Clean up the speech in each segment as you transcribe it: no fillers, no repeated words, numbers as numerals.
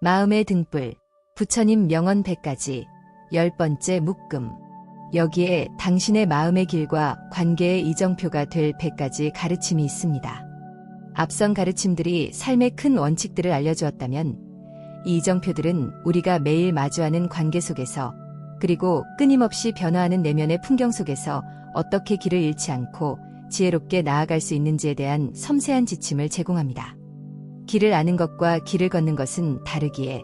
마음의 등불, 부처님 명언 100가지, 10번째 묶음. 여기에 당신의 마음의 길과 관계의 이정표가 될 100가지 가르침이 있습니다. 앞선 가르침들이 삶의 큰 원칙들을 알려주었다면, 이 이정표들은 우리가 매일 마주하는 관계 속에서, 그리고 끊임없이 변화하는 내면의 풍경 속에서 어떻게 길을 잃지 않고 지혜롭게 나아갈 수 있는지에 대한 섬세한 지침을 제공합니다. 길을 아는 것과 길을 걷는 것은 다르기에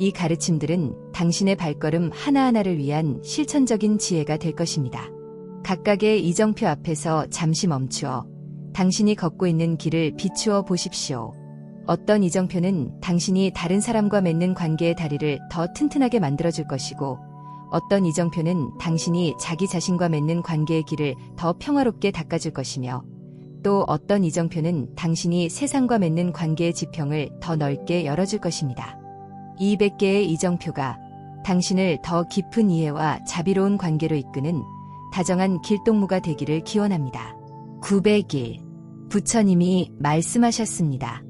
이 가르침들은 당신의 발걸음 하나하나를 위한 실천적인 지혜가 될 것입니다. 각각의 이정표 앞에서 잠시 멈추어 당신이 걷고 있는 길을 비추어 보십시오. 어떤 이정표는 당신이 다른 사람과 맺는 관계의 다리를 더 튼튼하게 만들어줄 것이고, 어떤 이정표는 당신이 자기 자신과 맺는 관계의 길을 더 평화롭게 닦아줄 것이며, 또 어떤 이정표는 당신이 세상과 맺는 관계의 지평을 더 넓게 열어줄 것입니다. 이 100개의 이정표가 당신을 더 깊은 이해와 자비로운 관계로 이끄는 다정한 길동무가 되기를 기원합니다. 900일. 부처님이 말씀하셨습니다.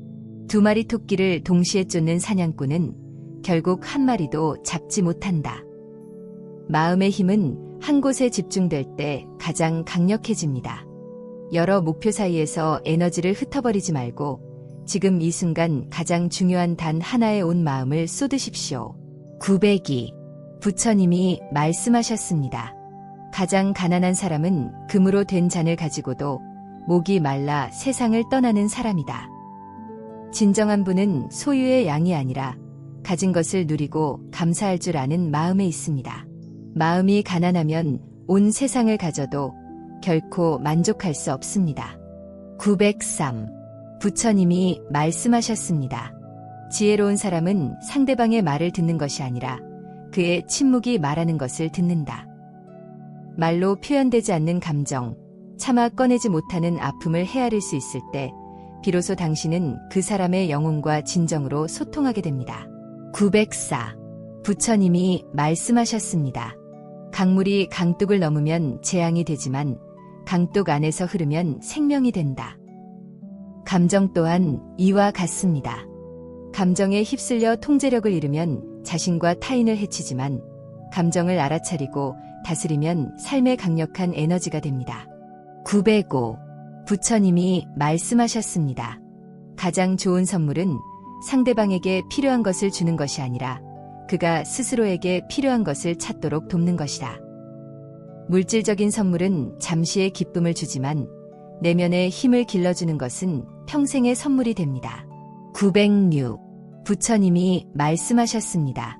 2마리 토끼를 동시에 쫓는 사냥꾼은 결국 한 마리도 잡지 못한다. 마음의 힘은 한 곳에 집중될 때 가장 강력해집니다. 여러 목표 사이에서 에너지를 흩어버리지 말고 지금 이 순간 가장 중요한 단 하나에 온 마음을 쏟으십시오. 902. 부처님이 말씀하셨습니다. 가장 가난한 사람은 금으로 된 잔을 가지고도 목이 말라 세상을 떠나는 사람이다. 진정한 부는 소유의 양이 아니라 가진 것을 누리고 감사할 줄 아는 마음에 있습니다. 마음이 가난하면 온 세상을 가져도 결코 만족할 수 없습니다. 903. 부처님이 말씀하셨습니다. 지혜로운 사람은 상대방의 말을 듣는 것이 아니라 그의 침묵이 말하는 것을 듣는다. 말로 표현되지 않는 감정, 차마 꺼내지 못하는 아픔을 헤아릴 수 있을 때 비로소 당신은 그 사람의 영혼과 진정으로 소통하게 됩니다. 904. 부처님이 말씀하셨습니다. 강물이 강둑을 넘으면 재앙이 되지만 강둑 안에서 흐르면 생명이 된다. 감정 또한 이와 같습니다. 감정에 휩쓸려 통제력을 잃으면 자신과 타인을 해치지만 감정을 알아차리고 다스리면 삶의 강력한 에너지가 됩니다. 905. 부처님이 말씀하셨습니다. 가장 좋은 선물은 상대방에게 필요한 것을 주는 것이 아니라 그가 스스로에게 필요한 것을 찾도록 돕는 것이다. 물질적인 선물은 잠시의 기쁨을 주지만 내면의 힘을 길러주는 것은 평생의 선물이 됩니다. 906. 부처님이 말씀하셨습니다.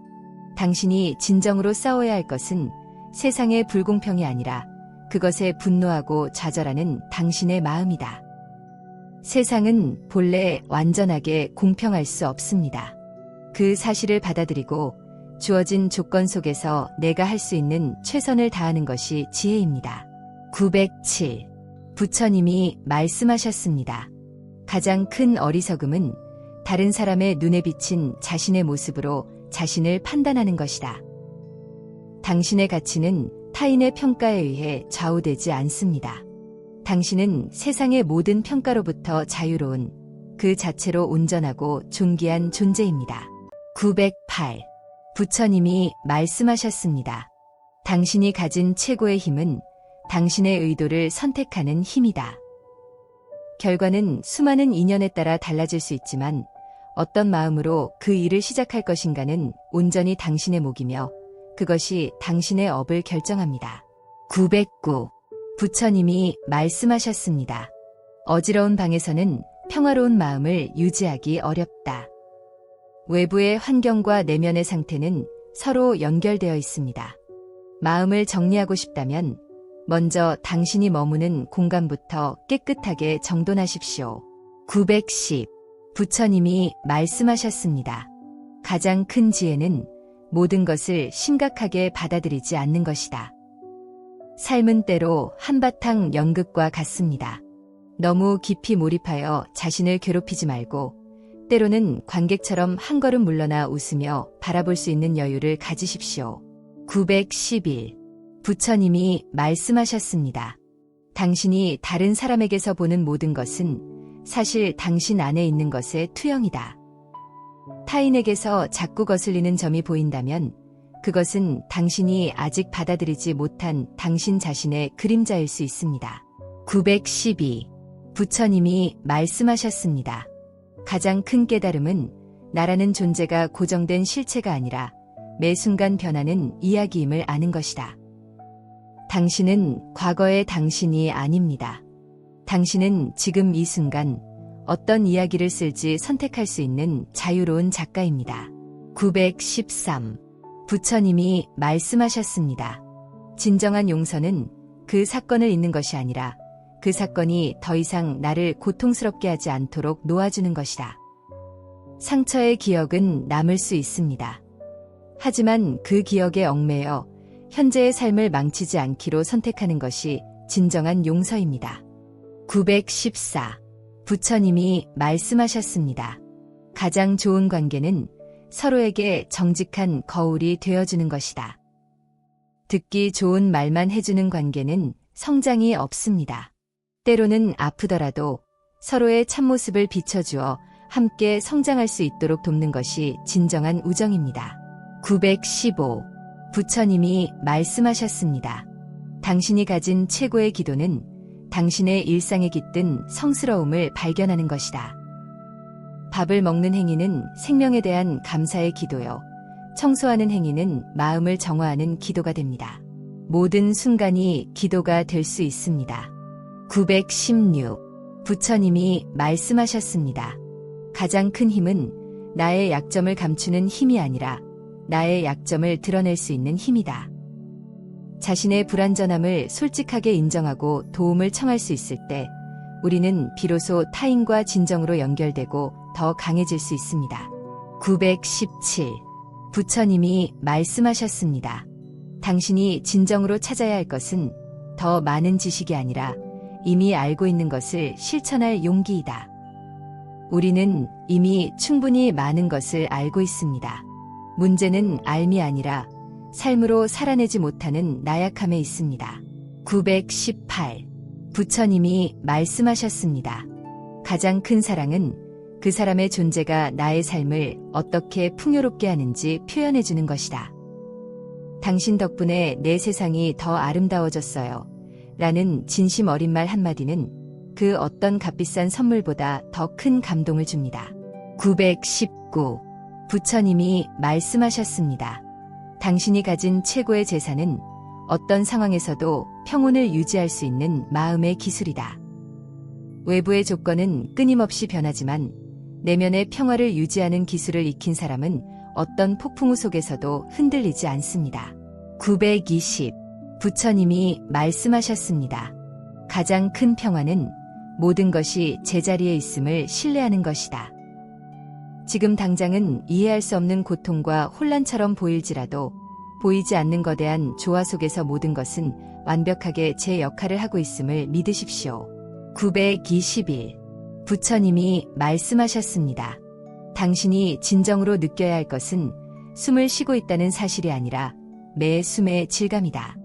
당신이 진정으로 싸워야 할 것은 세상의 불공평이 아니라 그것에 분노하고 좌절하는 당신의 마음이다. 세상은 본래 완전하게 공평할 수 없습니다. 그 사실을 받아들이고 주어진 조건 속에서 내가 할 수 있는 최선을 다하는 것이 지혜입니다. 907. 부처님이 말씀하셨습니다. 가장 큰 어리석음은 다른 사람의 눈에 비친 자신의 모습으로 자신을 판단하는 것이다. 당신의 가치는 타인의 평가에 의해 좌우되지 않습니다. 당신은 세상의 모든 평가로부터 자유로운 그 자체로 온전하고 존귀한 존재입니다. 908. 부처님이 말씀하셨습니다. 당신이 가진 최고의 힘은 당신의 의도를 선택하는 힘이다. 결과는 수많은 인연에 따라 달라질 수 있지만 어떤 마음으로 그 일을 시작할 것인가는 온전히 당신의 몫이며 그것이 당신의 업을 결정합니다. 909. 부처님이 말씀하셨습니다. 어지러운 방에서는 평화로운 마음을 유지하기 어렵다. 외부의 환경과 내면의 상태는 서로 연결되어 있습니다. 마음을 정리하고 싶다면 먼저 당신이 머무는 공간부터 깨끗하게 정돈하십시오. 910. 부처님이 말씀하셨습니다. 가장 큰 지혜는 모든 것을 심각하게 받아들이지 않는 것이다. 삶은 때로 한바탕 연극과 같습니다. 너무 깊이 몰입하여 자신을 괴롭히지 말고 때로는 관객처럼 한 걸음 물러나 웃으며 바라볼 수 있는 여유를 가지십시오. 911. 부처님이 말씀하셨습니다. 당신이 다른 사람에게서 보는 모든 것은 사실 당신 안에 있는 것의 투영이다. 타인에게서 자꾸 거슬리는 점이 보인다면 그것은 당신이 아직 받아들이지 못한 당신 자신의 그림자일 수 있습니다. 912. 부처님이 말씀하셨습니다. 가장 큰 깨달음은 나라는 존재가 고정된 실체가 아니라 매 순간 변하는 이야기임을 아는 것이다. 당신은 과거의 당신이 아닙니다. 당신은 지금 이 순간 어떤 이야기를 쓸지 선택할 수 있는 자유로운 작가입니다. 913. 부처님이 말씀하셨습니다. 진정한 용서는 그 사건을 잊는 것이 아니라 그 사건이 더 이상 나를 고통스럽게 하지 않도록 놓아주는 것이다. 상처의 기억은 남을 수 있습니다. 하지만 그 기억에 얽매여 현재의 삶을 망치지 않기로 선택하는 것이 진정한 용서입니다. 914. 부처님이 말씀하셨습니다. 가장 좋은 관계는 서로에게 정직한 거울이 되어주는 것이다. 듣기 좋은 말만 해주는 관계는 성장이 없습니다. 때로는 아프더라도 서로의 참모습을 비춰주어 함께 성장할 수 있도록 돕는 것이 진정한 우정입니다. 915. 부처님이 말씀하셨습니다. 당신이 가진 최고의 기도는 당신의 일상에 깃든 성스러움을 발견하는 것이다. 밥을 먹는 행위는 생명에 대한 감사의 기도요. 청소하는 행위는 마음을 정화하는 기도가 됩니다. 모든 순간이 기도가 될 수 있습니다. 916. 부처님이 말씀하셨습니다. 가장 큰 힘은 나의 약점을 감추는 힘이 아니라 나의 약점을 드러낼 수 있는 힘이다. 자신의 불완전함을 솔직하게 인정하고 도움을 청할 수 있을 때 우리는 비로소 타인과 진정으로 연결되고 더 강해질 수 있습니다. 917. 부처님이 말씀하셨습니다. 당신이 진정으로 찾아야 할 것은 더 많은 지식이 아니라 이미 알고 있는 것을 실천할 용기이다. 우리는 이미 충분히 많은 것을 알고 있습니다. 문제는 알미 아니라 삶으로 살아내지 못하는 나약함에 있습니다. 918. 부처님이 말씀하셨습니다. 가장 큰 사랑은 그 사람의 존재가 나의 삶을 어떻게 풍요롭게 하는지 표현해주는 것이다. 당신 덕분에 내 세상이 더 아름다워졌어요. 라는 진심 어린 말 한마디는 그 어떤 값비싼 선물보다 더 큰 감동을 줍니다. 919. 부처님이 말씀하셨습니다. 당신이 가진 최고의 재산은 어떤 상황에서도 평온을 유지할 수 있는 마음의 기술이다. 외부의 조건은 끊임없이 변하지만 내면의 평화를 유지하는 기술을 익힌 사람은 어떤 폭풍우 속에서도 흔들리지 않습니다. 920. 부처님이 말씀하셨습니다. 가장 큰 평화는 모든 것이 제자리에 있음을 신뢰하는 것이다. 지금 당장은 이해할 수 없는 고통과 혼란처럼 보일지라도 보이지 않는 거대한 조화 속에서 모든 것은 완벽하게 제 역할을 하고 있음을 믿으십시오. 921. 부처님이 말씀하셨습니다. 당신이 진정으로 느껴야 할 것은 숨을 쉬고 있다는 사실이 아니라 매 숨의 질감이다.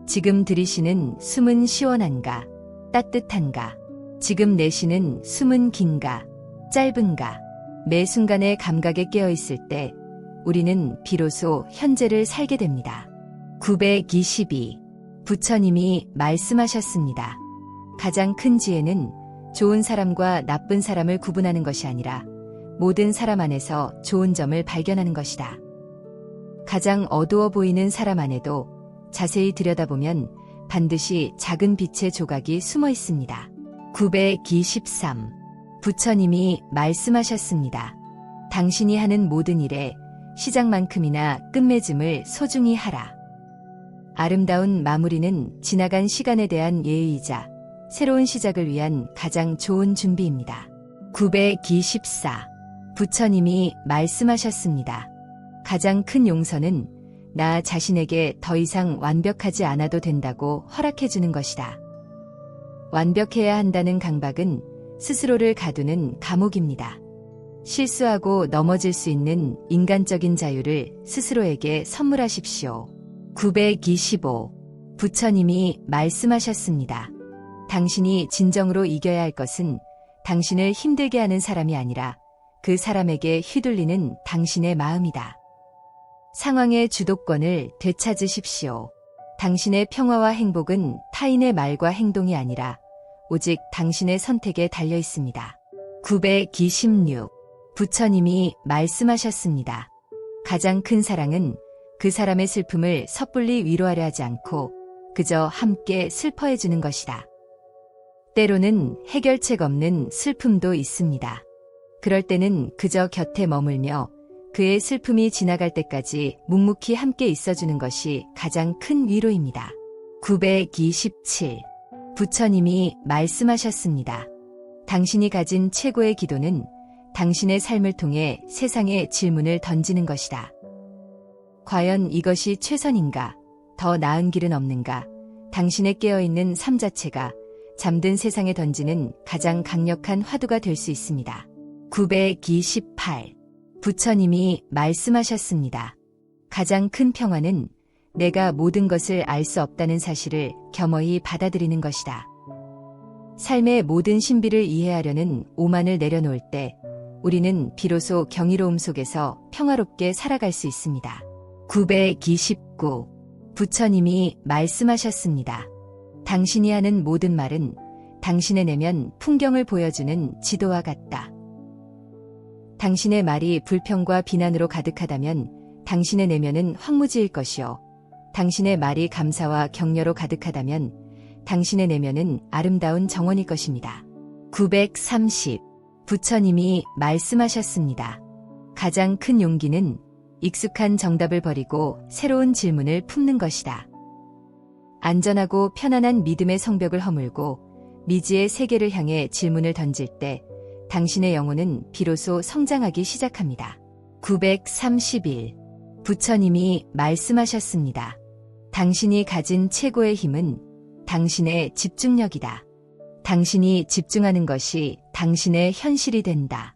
지금 들이쉬는 숨은 시원한가, 따뜻한가, 지금 내쉬는 숨은 긴가, 짧은가, 매 순간의 감각에 깨어있을 때 우리는 비로소 현재를 살게 됩니다. 922. 부처님이 말씀하셨습니다. 가장 큰 지혜는 좋은 사람과 나쁜 사람을 구분하는 것이 아니라 모든 사람 안에서 좋은 점을 발견하는 것이다. 가장 어두워 보이는 사람 안에도 자세히 들여다보면 반드시 작은 빛의 조각이 숨어 있습니다. 923. 부처님이 말씀하셨습니다. 당신이 하는 모든 일에 시작만큼이나 끝맺음을 소중히 하라. 아름다운 마무리는 지나간 시간에 대한 예의이자 새로운 시작을 위한 가장 좋은 준비입니다. 924. 부처님이 말씀하셨습니다. 가장 큰 용서는 나 자신에게 더 이상 완벽하지 않아도 된다고 허락해주는 것이다. 완벽해야 한다는 강박은 스스로를 가두는 감옥입니다. 실수하고 넘어질 수 있는 인간적인 자유를 스스로에게 선물하십시오. 925. 부처님이 말씀하셨습니다. 당신이 진정으로 이겨야 할 것은 당신을 힘들게 하는 사람이 아니라 그 사람에게 휘둘리는 당신의 마음이다. 상황의 주도권을 되찾으십시오. 당신의 평화와 행복은 타인의 말과 행동이 아니라 오직 당신의 선택에 달려 있습니다. 926. 부처님이 말씀하셨습니다. 가장 큰 사랑은 그 사람의 슬픔을 섣불리 위로하려 하지 않고 그저 함께 슬퍼해주는 것이다. 때로는 해결책 없는 슬픔도 있습니다. 그럴 때는 그저 곁에 머물며 그의 슬픔이 지나갈 때까지 묵묵히 함께 있어주는 것이 가장 큰 위로입니다. 927. 부처님이 말씀하셨습니다. 당신이 가진 최고의 기도는 당신의 삶을 통해 세상에 질문을 던지는 것이다. 과연 이것이 최선인가? 더 나은 길은 없는가? 당신의 깨어있는 삶 자체가 잠든 세상에 던지는 가장 강력한 화두가 될 수 있습니다. 928. 부처님이 말씀하셨습니다. 가장 큰 평화는 내가 모든 것을 알 수 없다는 사실을 겸허히 받아들이는 것이다. 삶의 모든 신비를 이해하려는 오만을 내려놓을 때 우리는 비로소 경이로움 속에서 평화롭게 살아갈 수 있습니다. 929. 부처님이 말씀하셨습니다. 당신이 하는 모든 말은 당신의 내면 풍경을 보여주는 지도와 같다. 당신의 말이 불평과 비난으로 가득하다면 당신의 내면은 황무지일 것이요. 당신의 말이 감사와 격려로 가득하다면 당신의 내면은 아름다운 정원일 것입니다. 930. 부처님이 말씀하셨습니다. 가장 큰 용기는 익숙한 정답을 버리고 새로운 질문을 품는 것이다. 안전하고 편안한 믿음의 성벽을 허물고 미지의 세계를 향해 질문을 던질 때 당신의 영혼은 비로소 성장하기 시작합니다. 931. 부처님이 말씀하셨습니다. 당신이 가진 최고의 힘은 당신의 집중력이다. 당신이 집중하는 것이 당신의 현실이 된다.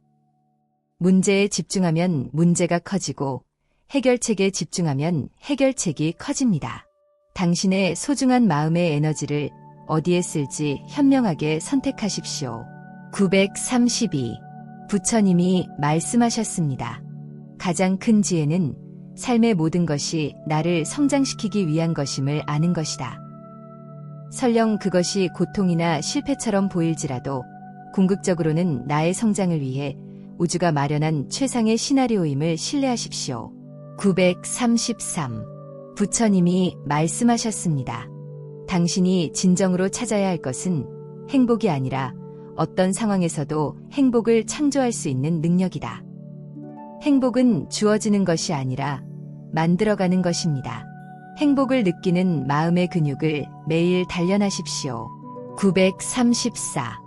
문제에 집중하면 문제가 커지고 해결책에 집중하면 해결책이 커집니다. 당신의 소중한 마음의 에너지를 어디에 쓸지 현명하게 선택하십시오. 932. 부처님이 말씀하셨습니다. 가장 큰 지혜는 삶의 모든 것이 나를 성장시키기 위한 것임을 아는 것이다. 설령 그것이 고통이나 실패처럼 보일지라도 궁극적으로는 나의 성장을 위해 우주가 마련한 최상의 시나리오임을 신뢰하십시오. 933. 부처님이 말씀하셨습니다. 당신이 진정으로 찾아야 할 것은 행복이 아니라 어떤 상황에서도 행복을 창조할 수 있는 능력이다. 행복은 주어지는 것이 아니라 만들어가는 것입니다. 행복을 느끼는 마음의 근육을 매일 단련하십시오. 934.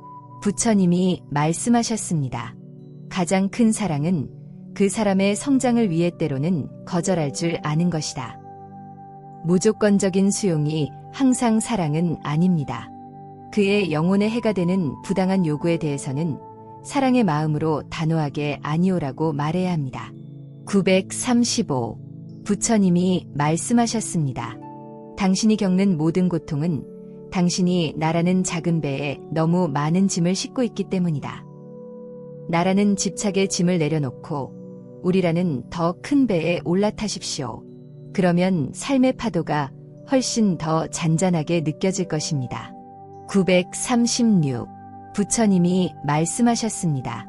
부처님이 말씀하셨습니다. 가장 큰 사랑은 그 사람의 성장을 위해 때로는 거절할 줄 아는 것이다. 무조건적인 수용이 항상 사랑은 아닙니다. 그의 영혼에 해가 되는 부당한 요구에 대해서는 사랑의 마음으로 단호하게 아니오라고 말해야 합니다. 935. 부처님이 말씀하셨습니다. 당신이 겪는 모든 고통은 당신이 나라는 작은 배에 너무 많은 짐을 싣고 있기 때문이다. 나라는 집착의 짐을 내려놓고 우리라는 더 큰 배에 올라타십시오. 그러면 삶의 파도가 훨씬 더 잔잔하게 느껴질 것입니다. 936. 부처님이 말씀하셨습니다.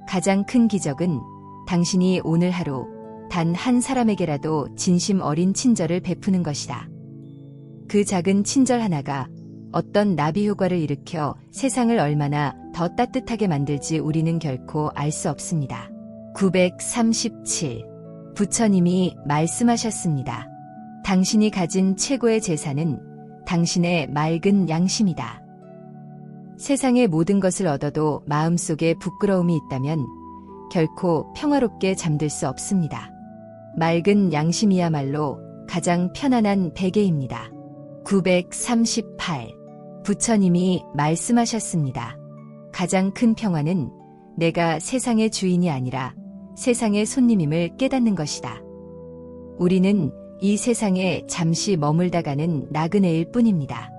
가장 큰 기적은 당신이 오늘 하루 단 한 사람에게라도 진심 어린 친절을 베푸는 것이다. 그 작은 친절 하나가 어떤 나비 효과를 일으켜 세상을 얼마나 더 따뜻하게 만들지 우리는 결코 알 수 없습니다. 937. 부처님이 말씀하셨습니다. 당신이 가진 최고의 재산은 당신의 맑은 양심이다. 세상의 모든 것을 얻어도 마음속에 부끄러움이 있다면 결코 평화롭게 잠들 수 없습니다. 맑은 양심이야말로 가장 편안한 베개입니다. 938. 부처님이 말씀하셨습니다. 가장 큰 평화는 내가 세상의 주인이 아니라 세상의 손님임을 깨닫는 것이다. 우리는 이 세상에 잠시 머물다 가는 나그네일 뿐입니다.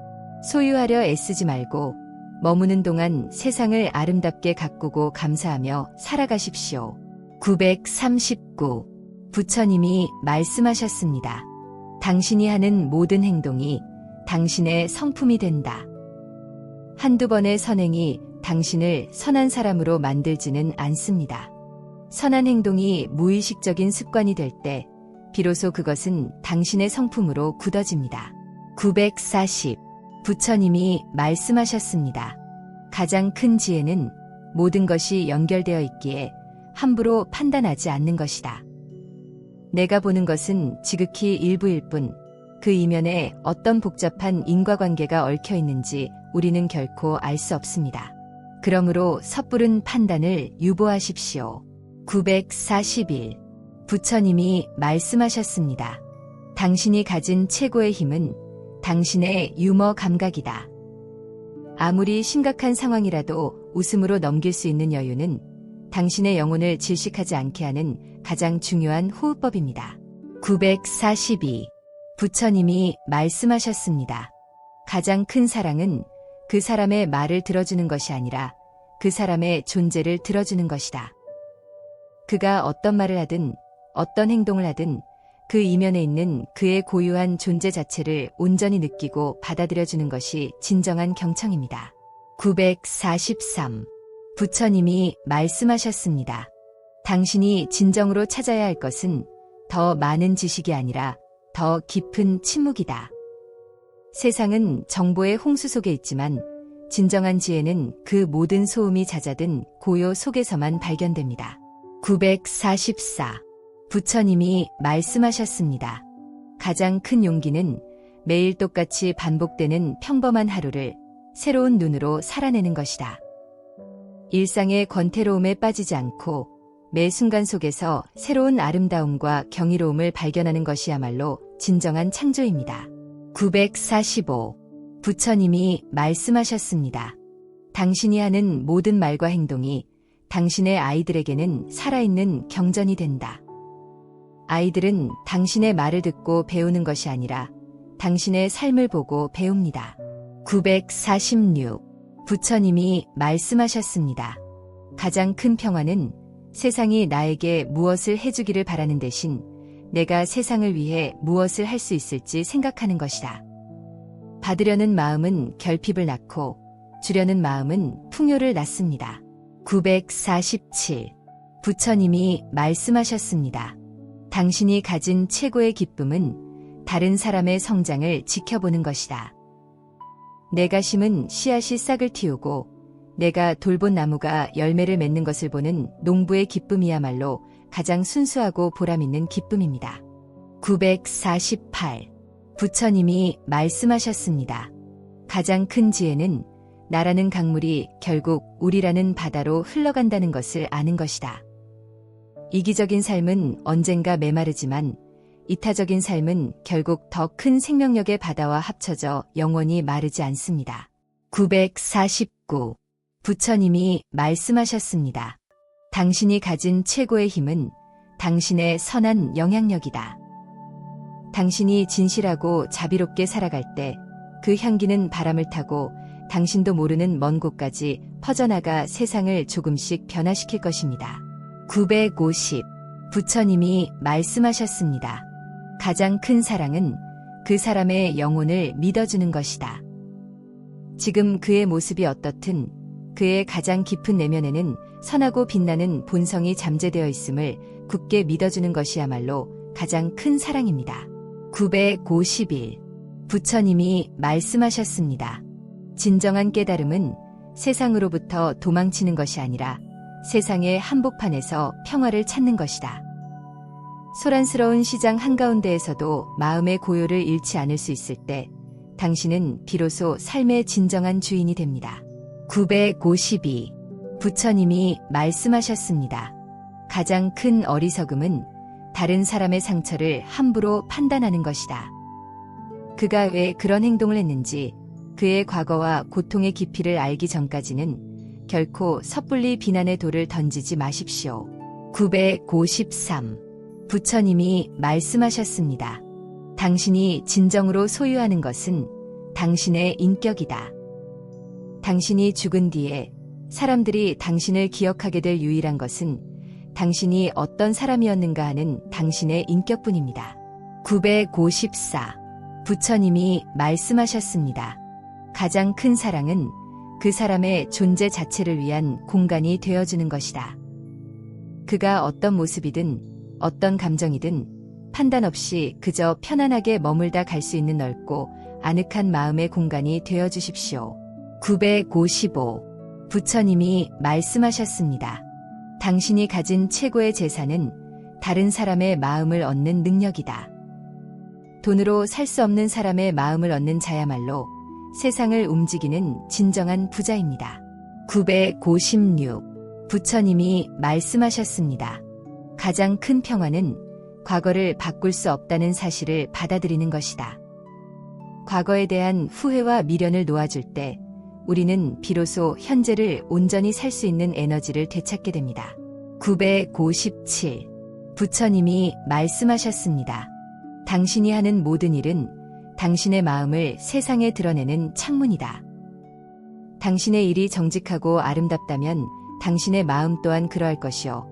소유하려 애쓰지 말고 머무는 동안 세상을 아름답게 가꾸고 감사하며 살아가십시오. 939. 부처님이 말씀하셨습니다. 당신이 하는 모든 행동이 당신의 성품이 된다. 한두 번의 선행이 당신을 선한 사람으로 만들지는 않습니다. 선한 행동이 무의식적인 습관이 될 때 비로소 그것은 당신의 성품으로 굳어집니다. 940. 부처님이 말씀하셨습니다. 가장 큰 지혜는 모든 것이 연결되어 있기에 함부로 판단하지 않는 것이다. 내가 보는 것은 지극히 일부일 뿐, 그 이면에 어떤 복잡한 인과관계가 얽혀 있는지 우리는 결코 알 수 없습니다. 그러므로 섣부른 판단을 유보하십시오. 941. 부처님이 말씀하셨습니다. 당신이 가진 최고의 힘은 당신의 유머 감각이다. 아무리 심각한 상황이라도 웃음으로 넘길 수 있는 여유는 당신의 영혼을 질식하지 않게 하는 가장 중요한 호흡법입니다. 942. 부처님이 말씀하셨습니다. 가장 큰 사랑은 그 사람의 말을 들어주는 것이 아니라 그 사람의 존재를 들어주는 것이다. 그가 어떤 말을 하든 어떤 행동을 하든 그 이면에 있는 그의 고유한 존재 자체를 온전히 느끼고 받아들여주는 것이 진정한 경청입니다. 943. 부처님이 말씀하셨습니다. 당신이 진정으로 찾아야 할 것은 더 많은 지식이 아니라 더 깊은 침묵이다. 세상은 정보의 홍수 속에 있지만 진정한 지혜는 그 모든 소음이 잦아든 고요 속에서만 발견됩니다. 944. 부처님이 말씀하셨습니다. 가장 큰 용기는 매일 똑같이 반복되는 평범한 하루를 새로운 눈으로 살아내는 것이다. 일상의 권태로움에 빠지지 않고 매 순간 속에서 새로운 아름다움과 경이로움을 발견하는 것이야말로 진정한 창조입니다. 945. 부처님이 말씀하셨습니다. 당신이 하는 모든 말과 행동이 당신의 아이들에게는 살아있는 경전이 된다. 아이들은 당신의 말을 듣고 배우는 것이 아니라 당신의 삶을 보고 배웁니다. 946. 부처님이 말씀하셨습니다. 가장 큰 평화는 세상이 나에게 무엇을 해주기를 바라는 대신 내가 세상을 위해 무엇을 할 수 있을지 생각하는 것이다. 받으려는 마음은 결핍을 낳고 주려는 마음은 풍요를 낳습니다. 947. 부처님이 말씀하셨습니다. 당신이 가진 최고의 기쁨은 다른 사람의 성장을 지켜보는 것이다. 내가 심은 씨앗이 싹을 틔우고 내가 돌본 나무가 열매를 맺는 것을 보는 농부의 기쁨이야말로 가장 순수하고 보람있는 기쁨입니다. 948. 부처님이 말씀하셨습니다. 가장 큰 지혜는 나라는 강물이 결국 우리라는 바다로 흘러간다는 것을 아는 것이다. 이기적인 삶은 언젠가 메마르지만 이타적인 삶은 결국 더 큰 생명력의 바다와 합쳐져 영원히 마르지 않습니다. 949. 부처님이 말씀하셨습니다. 당신이 가진 최고의 힘은 당신의 선한 영향력이다. 당신이 진실하고 자비롭게 살아갈 때 그 향기는 바람을 타고 당신도 모르는 먼 곳까지 퍼져나가 세상을 조금씩 변화시킬 것입니다. 950. 부처님이 말씀하셨습니다. 가장 큰 사랑은 그 사람의 영혼을 믿어주는 것이다. 지금 그의 모습이 어떻든 그의 가장 깊은 내면에는 선하고 빛나는 본성이 잠재되어 있음을 굳게 믿어주는 것이야말로 가장 큰 사랑입니다. 951. 부처님이 말씀하셨습니다. 진정한 깨달음은 세상으로부터 도망치는 것이 아니라 세상의 한복판에서 평화를 찾는 것이다. 소란스러운 시장 한가운데에서도 마음의 고요를 잃지 않을 수 있을 때 당신은 비로소 삶의 진정한 주인이 됩니다. 952. 부처님이 말씀하셨습니다. 가장 큰 어리석음은 다른 사람의 상처를 함부로 판단하는 것이다. 그가 왜 그런 행동을 했는지 그의 과거와 고통의 깊이를 알기 전까지는 결코 섣불리 비난의 돌을 던지지 마십시오. 953. 부처님이 말씀하셨습니다. 당신이 진정으로 소유하는 것은 당신의 인격이다. 당신이 죽은 뒤에 사람들이 당신을 기억하게 될 유일한 것은 당신이 어떤 사람이었는가 하는 당신의 인격뿐입니다. 954. 부처님이 말씀하셨습니다. 가장 큰 사랑은 그 사람의 존재 자체를 위한 공간이 되어주는 것이다. 그가 어떤 모습이든 어떤 감정이든 판단 없이 그저 편안하게 머물다 갈 수 있는 넓고 아늑한 마음의 공간이 되어주십시오. 955. 부처님이 말씀하셨습니다. 당신이 가진 최고의 재산은 다른 사람의 마음을 얻는 능력이다. 돈으로 살 수 없는 사람의 마음을 얻는 자야말로 세상을 움직이는 진정한 부자입니다. 956. 부처님이 말씀하셨습니다. 가장 큰 평화는 과거를 바꿀 수 없다는 사실을 받아들이는 것이다. 과거에 대한 후회와 미련을 놓아줄 때 우리는 비로소 현재를 온전히 살 수 있는 에너지를 되찾게 됩니다. 957. 부처님이 말씀하셨습니다. 당신이 하는 모든 일은 당신의 마음을 세상에 드러내는 창문이다. 당신의 일이 정직하고 아름답다면 당신의 마음 또한 그러할 것이요.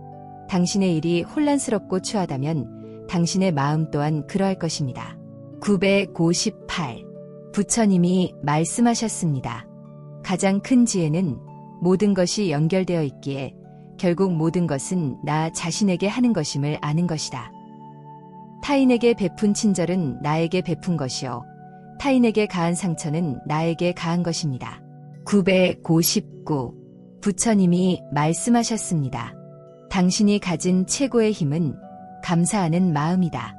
당신의 일이 혼란스럽고 추하다면 당신의 마음 또한 그러할 것입니다. 958. 부처님이 말씀하셨습니다. 가장 큰 지혜는 모든 것이 연결되어 있기에 결국 모든 것은 나 자신에게 하는 것임을 아는 것이다. 타인에게 베푼 친절은 나에게 베푼 것이요. 타인에게 가한 상처는 나에게 가한 것입니다. 959. 부처님이 말씀하셨습니다. 당신이 가진 최고의 힘은 감사하는 마음이다.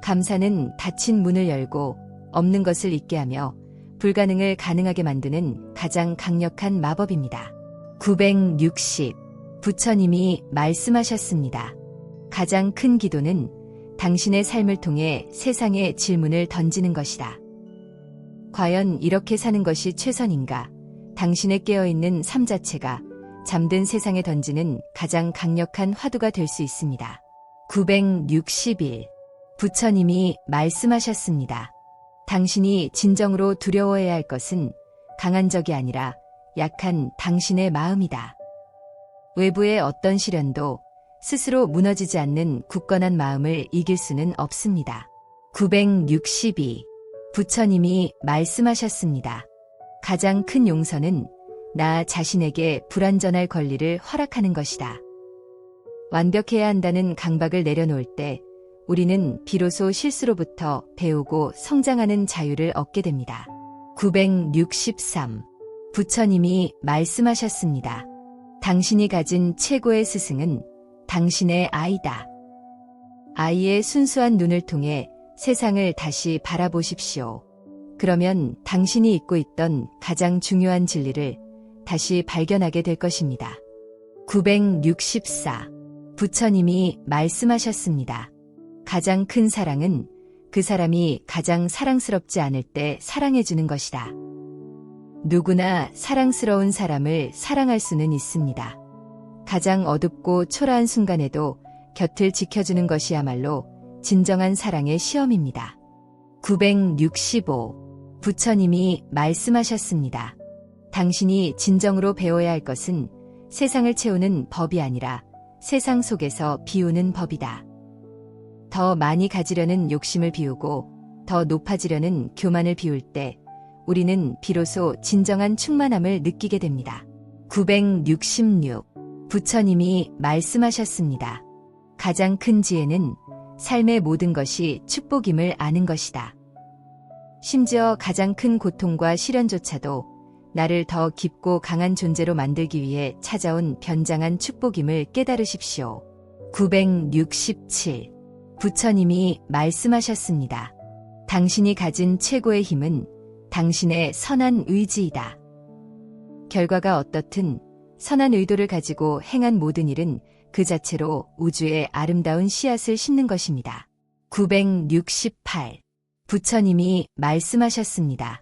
감사는 닫힌 문을 열고 없는 것을 있게 하며 불가능을 가능하게 만드는 가장 강력한 마법입니다. 960. 부처님이 말씀하셨습니다. 가장 큰 기도는 당신의 삶을 통해 세상에 질문을 던지는 것이다. 과연 이렇게 사는 것이 최선인가? 당신의 깨어있는 삶 자체가 잠든 세상에 던지는 가장 강력한 화두가 될 수 있습니다. 961. 부처님이 말씀하셨습니다. 당신이 진정으로 두려워해야 할 것은 강한 적이 아니라 약한 당신의 마음이다. 외부의 어떤 시련도 스스로 무너지지 않는 굳건한 마음을 이길 수는 없습니다. 962. 부처님이 말씀하셨습니다. 가장 큰 용서는 나 자신에게 불완전할 권리를 허락하는 것이다. 완벽해야 한다는 강박을 내려놓을 때 우리는 비로소 실수로부터 배우고 성장하는 자유를 얻게 됩니다. 963. 부처님이 말씀하셨습니다. 당신이 가진 최고의 스승은 당신의 아이다. 아이의 순수한 눈을 통해 세상을 다시 바라보십시오. 그러면 당신이 잊고 있던 가장 중요한 진리를 다시 발견하게 될 것입니다. 964. 부처님이 말씀하셨습니다. 가장 큰 사랑은 그 사람이 가장 사랑스럽지 않을 때 사랑해주는 것이다. 누구나 사랑스러운 사람을 사랑할 수는 있습니다. 가장 어둡고 초라한 순간에도 곁을 지켜주는 것이야말로 진정한 사랑의 시험입니다. 965. 부처님이 말씀하셨습니다. 당신이 진정으로 배워야 할 것은 세상을 채우는 법이 아니라 세상 속에서 비우는 법이다. 더 많이 가지려는 욕심을 비우고 더 높아지려는 교만을 비울 때 우리는 비로소 진정한 충만함을 느끼게 됩니다. 966. 부처님이 말씀하셨습니다. 가장 큰 지혜는 삶의 모든 것이 축복임을 아는 것이다. 심지어 가장 큰 고통과 시련조차도 나를 더 깊고 강한 존재로 만들기 위해 찾아온 변장한 축복임을 깨달으십시오. 967. 부처님이 말씀하셨습니다. 당신이 가진 최고의 힘은 당신의 선한 의지이다. 결과가 어떻든 선한 의도를 가지고 행한 모든 일은 그 자체로 우주에 아름다운 씨앗을 심는 것입니다. 968. 부처님이 말씀하셨습니다.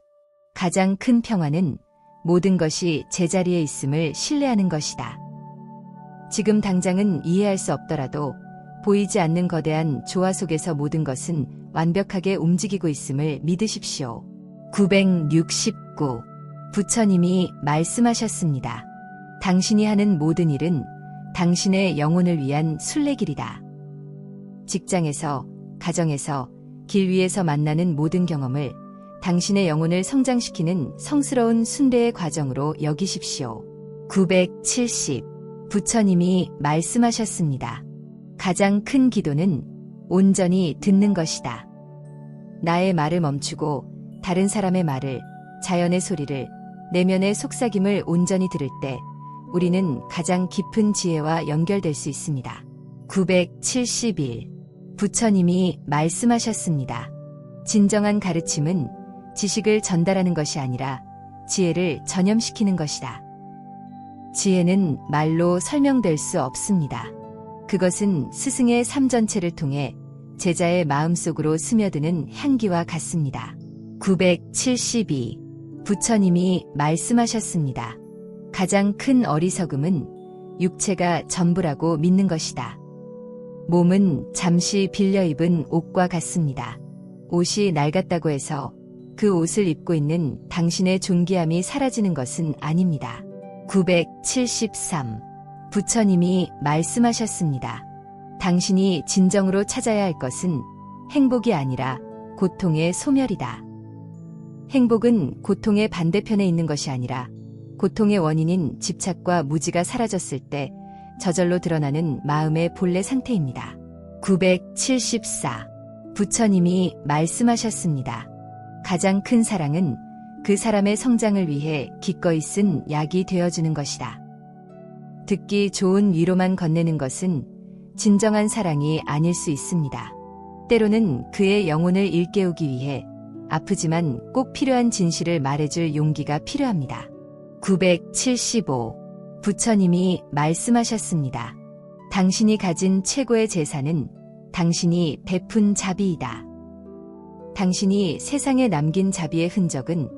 가장 큰 평화는 모든 것이 제자리에 있음을 신뢰하는 것이다. 지금 당장은 이해할 수 없더라도 보이지 않는 거대한 조화 속에서 모든 것은 완벽하게 움직이고 있음을 믿으십시오. 969. 부처님이 말씀하셨습니다. 당신이 하는 모든 일은 당신의 영혼을 위한 순례길이다. 직장에서, 가정에서, 길 위에서 만나는 모든 경험을 당신의 영혼을 성장시키는 성스러운 순례의 과정으로 여기십시오. 970. 부처님이 말씀하셨습니다. 가장 큰 기도는 온전히 듣는 것이다. 나의 말을 멈추고 다른 사람의 말을, 자연의 소리를, 내면의 속삭임을 온전히 들을 때 우리는 가장 깊은 지혜와 연결될 수 있습니다. 971. 부처님이 말씀하셨습니다. 진정한 가르침은 지식을 전달하는 것이 아니라 지혜를 전염시키는 것이다. 지혜는 말로 설명될 수 없습니다. 그것은 스승의 삶 전체를 통해 제자의 마음속으로 스며드는 향기와 같습니다. 972. 부처님이 말씀하셨습니다. 가장 큰 어리석음은 육체가 전부라고 믿는 것이다. 몸은 잠시 빌려 입은 옷과 같습니다. 옷이 낡았다고 해서 그 옷을 입고 있는 당신의 존귀함이 사라지는 것은 아닙니다. 973. 부처님이 말씀하셨습니다. 당신이 진정으로 찾아야 할 것은 행복이 아니라 고통의 소멸이다. 행복은 고통의 반대편에 있는 것이 아니라 고통의 원인인 집착과 무지가 사라졌을 때 저절로 드러나는 마음의 본래 상태입니다. 974. 부처님이 말씀하셨습니다. 가장 큰 사랑은 그 사람의 성장을 위해 기꺼이 쓴 약이 되어주는 것이다. 듣기 좋은 위로만 건네는 것은 진정한 사랑이 아닐 수 있습니다. 때로는 그의 영혼을 일깨우기 위해 아프지만 꼭 필요한 진실을 말해줄 용기가 필요합니다. 975. 부처님이 말씀하셨습니다. 당신이 가진 최고의 재산은 당신이 베푼 자비이다. 당신이 세상에 남긴 자비의 흔적은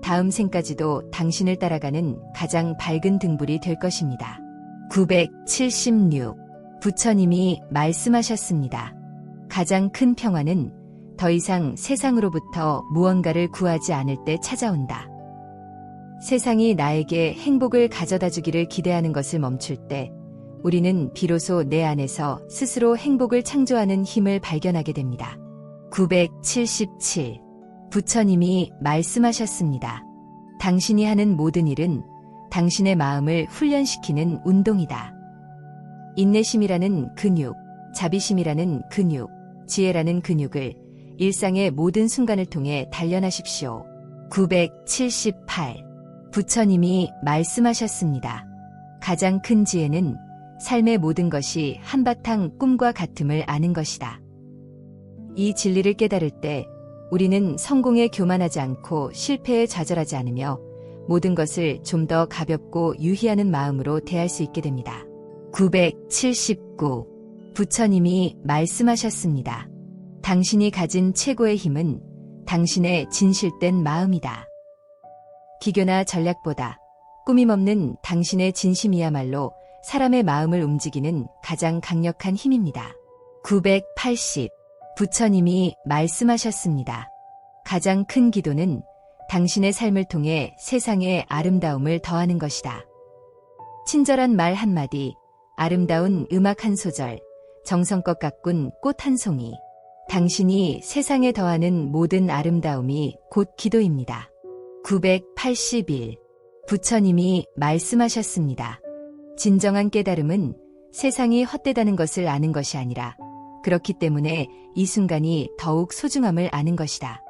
다음 생까지도 당신을 따라가는 가장 밝은 등불이 될 것입니다. 976. 부처님이 말씀하셨습니다. 가장 큰 평화는 더 이상 세상으로부터 무언가를 구하지 않을 때 찾아온다. 세상이 나에게 행복을 가져다 주기를 기대하는 것을 멈출 때 우리는 비로소 내 안에서 스스로 행복을 창조하는 힘을 발견하게 됩니다. 977. 부처님이 말씀하셨습니다. 당신이 하는 모든 일은 당신의 마음을 훈련시키는 운동이다. 인내심이라는 근육, 자비심이라는 근육, 지혜라는 근육을 일상의 모든 순간을 통해 단련하십시오. 978. 부처님이 말씀하셨습니다. 가장 큰 지혜는 삶의 모든 것이 한바탕 꿈과 같음을 아는 것이다. 이 진리를 깨달을 때 우리는 성공에 교만하지 않고 실패에 좌절하지 않으며 모든 것을 좀 더 가볍고 유희하는 마음으로 대할 수 있게 됩니다. 979. 부처님이 말씀하셨습니다. 당신이 가진 최고의 힘은 당신의 진실된 마음이다. 기교나 전략보다 꾸밈없는 당신의 진심이야말로 사람의 마음을 움직이는 가장 강력한 힘입니다. 980. 부처님이 말씀하셨습니다. 가장 큰 기도는 당신의 삶을 통해 세상에 아름다움을 더하는 것이다. 친절한 말 한마디, 아름다운 음악 한 소절, 정성껏 가꾼 꽃 한 송이. 당신이 세상에 더하는 모든 아름다움이 곧 기도입니다. 981. 부처님이 말씀하셨습니다. 진정한 깨달음은 세상이 헛되다는 것을 아는 것이 아니라 그렇기 때문에 이 순간이 더욱 소중함을 아는 것이다.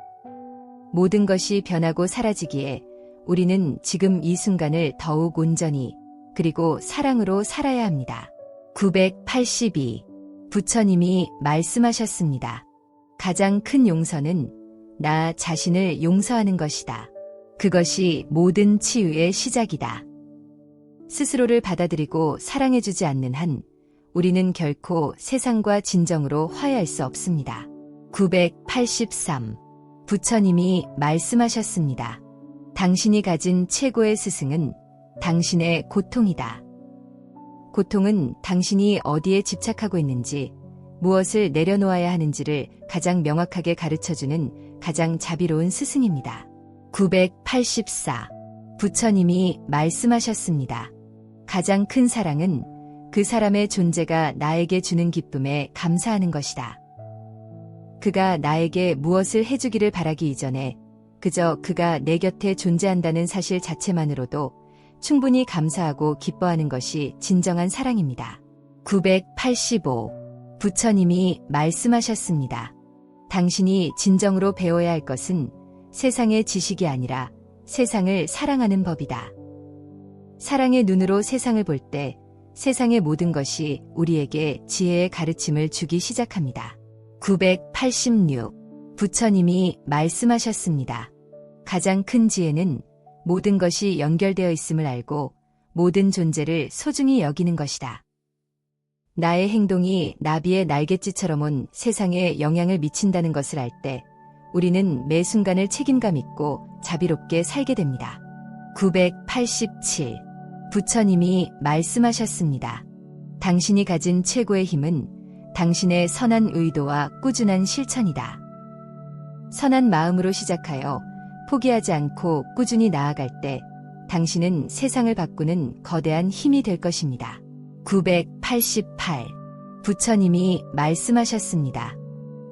모든 것이 변하고 사라지기에 우리는 지금 이 순간을 더욱 온전히 그리고 사랑으로 살아야 합니다. 982. 부처님이 말씀하셨습니다. 가장 큰 용서는 나 자신을 용서하는 것이다. 그것이 모든 치유의 시작이다. 스스로를 받아들이고 사랑해주지 않는 한 우리는 결코 세상과 진정으로 화해할 수 없습니다. 983. 부처님이 말씀하셨습니다. 당신이 가진 최고의 스승은 당신의 고통이다. 고통은 당신이 어디에 집착하고 있는지, 무엇을 내려놓아야 하는지를 가장 명확하게 가르쳐주는 가장 자비로운 스승입니다. 984. 부처님이 말씀하셨습니다. 가장 큰 사랑은 그 사람의 존재가 나에게 주는 기쁨에 감사하는 것이다. 그가 나에게 무엇을 해주기를 바라기 이전에 그저 그가 내 곁에 존재한다는 사실 자체만으로도 충분히 감사하고 기뻐하는 것이 진정한 사랑입니다. 985. 부처님이 말씀하셨습니다. 당신이 진정으로 배워야 할 것은 세상의 지식이 아니라 세상을 사랑하는 법이다. 사랑의 눈으로 세상을 볼 때 세상의 모든 것이 우리에게 지혜의 가르침을 주기 시작합니다. 986. 부처님이 말씀하셨습니다. 가장 큰 지혜는 모든 것이 연결되어 있음을 알고 모든 존재를 소중히 여기는 것이다. 나의 행동이 나비의 날갯짓처럼 온 세상에 영향을 미친다는 것을 알 때 우리는 매 순간을 책임감 있고 자비롭게 살게 됩니다. 987. 부처님이 말씀하셨습니다. 당신이 가진 최고의 힘은 당신의 선한 의도와 꾸준한 실천이다. 선한 마음으로 시작하여 포기하지 않고 꾸준히 나아갈 때 당신은 세상을 바꾸는 거대한 힘이 될 것입니다. 988. 부처님이 말씀하셨습니다.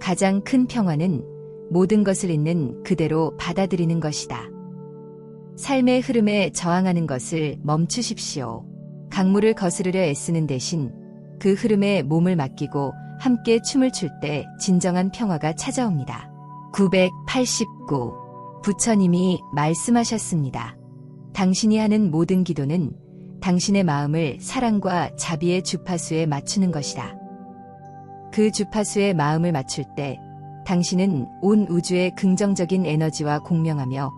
가장 큰 평화는 모든 것을 있는 그대로 받아들이는 것이다. 삶의 흐름에 저항하는 것을 멈추십시오. 강물을 거스르려 애쓰는 대신 그 흐름에 몸을 맡기고 함께 춤을 출 때 진정한 평화가 찾아옵니다. 989. 부처님이 말씀하셨습니다. 당신이 하는 모든 기도는 당신의 마음을 사랑과 자비의 주파수에 맞추는 것이다. 그 주파수에 마음을 맞출 때 당신은 온 우주의 긍정적인 에너지와 공명하며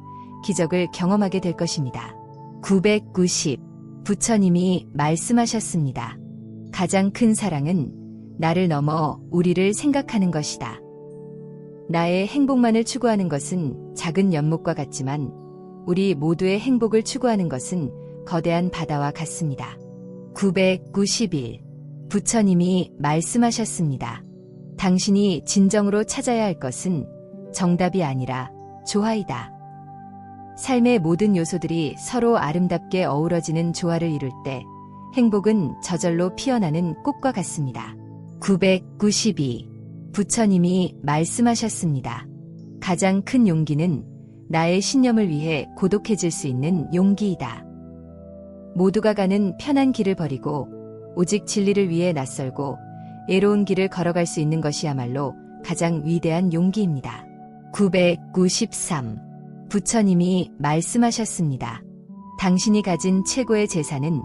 기적을 경험하게 될 것입니다. 990. 부처님이 말씀하셨습니다. 가장 큰 사랑은 나를 넘어 우리를 생각하는 것이다. 나의 행복만을 추구하는 것은 작은 연못과 같지만 우리 모두의 행복을 추구하는 것은 거대한 바다와 같습니다. 991. 부처님이 말씀하셨습니다. 당신이 진정으로 찾아야 할 것은 정답이 아니라 조화이다. 삶의 모든 요소들이 서로 아름답게 어우러지는 조화를 이룰 때 행복은 저절로 피어나는 꽃과 같습니다. 992. 부처님이 말씀하셨습니다. 가장 큰 용기는 나의 신념을 위해 고독해질 수 있는 용기이다. 모두가 가는 편한 길을 버리고 오직 진리를 위해 낯설고 애로운 길을 걸어갈 수 있는 것이야말로 가장 위대한 용기입니다. 993. 부처님이 말씀하셨습니다. 당신이 가진 최고의 재산은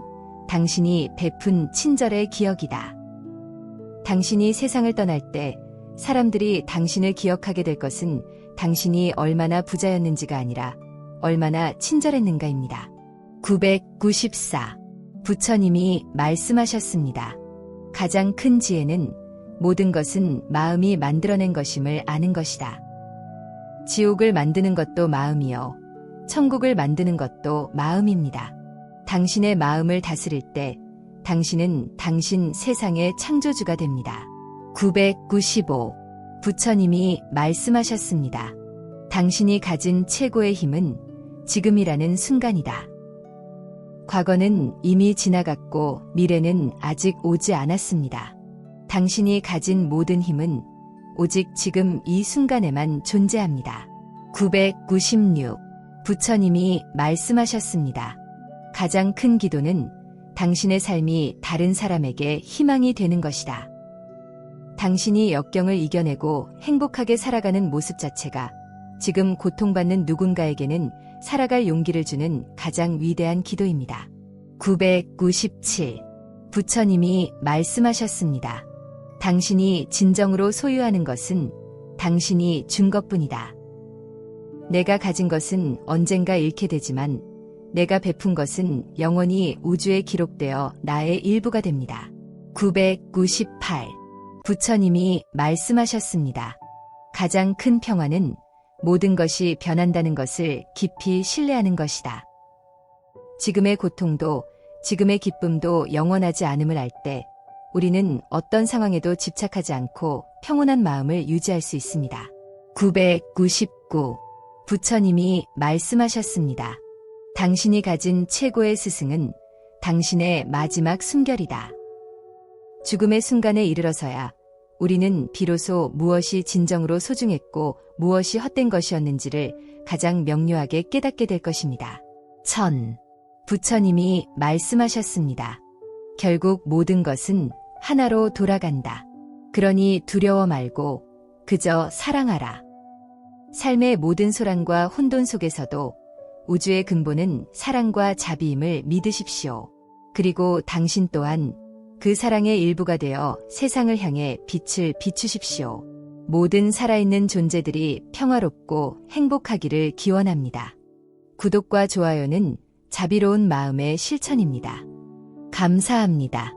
당신이 베푼 친절의 기억이다. 당신이 세상을 떠날 때 사람들이 당신을 기억하게 될 것은 당신이 얼마나 부자였는지가 아니라 얼마나 친절했는가입니다. 994. 부처님이 말씀하셨습니다. 가장 큰 지혜는 모든 것은 마음이 만들어낸 것임을 아는 것이다. 지옥을 만드는 것도 마음이요. 천국을 만드는 것도 마음입니다. 당신의 마음을 다스릴 때 당신은 당신 세상의 창조주가 됩니다. 995. 부처님이 말씀하셨습니다. 당신이 가진 최고의 힘은 지금이라는 순간이다. 과거는 이미 지나갔고 미래는 아직 오지 않았습니다. 당신이 가진 모든 힘은 오직 지금 이 순간에만 존재합니다. 996. 부처님이 말씀하셨습니다. 가장 큰 기도는 당신의 삶이 다른 사람에게 희망이 되는 것이다. 당신이 역경을 이겨내고 행복하게 살아가는 모습 자체가 지금 고통받는 누군가에게는 살아갈 용기를 주는 가장 위대한 기도입니다. 997. 부처님이 말씀하셨습니다. 당신이 진정으로 소유하는 것은 당신이 준 것뿐이다. 내가 가진 것은 언젠가 잃게 되지만 내가 베푼 것은 영원히 우주에 기록되어 나의 일부가 됩니다. 998. 부처님이 말씀하셨습니다. 가장 큰 평화는 모든 것이 변한다는 것을 깊이 신뢰하는 것이다. 지금의 고통도 지금의 기쁨도 영원하지 않음을 알 때 우리는 어떤 상황에도 집착하지 않고 평온한 마음을 유지할 수 있습니다. 999. 부처님이 말씀하셨습니다. 당신이 가진 최고의 스승은 당신의 마지막 숨결이다. 죽음의 순간에 이르러서야 우리는 비로소 무엇이 진정으로 소중했고 무엇이 헛된 것이었는지를 가장 명료하게 깨닫게 될 것입니다. 부처님이 말씀하셨습니다. 결국 모든 것은 하나로 돌아간다. 그러니 두려워 말고 그저 사랑하라. 삶의 모든 소란과 혼돈 속에서도 우주의 근본은 사랑과 자비임을 믿으십시오. 그리고 당신 또한 그 사랑의 일부가 되어 세상을 향해 빛을 비추십시오. 모든 살아있는 존재들이 평화롭고 행복하기를 기원합니다. 구독과 좋아요는 자비로운 마음의 실천입니다. 감사합니다.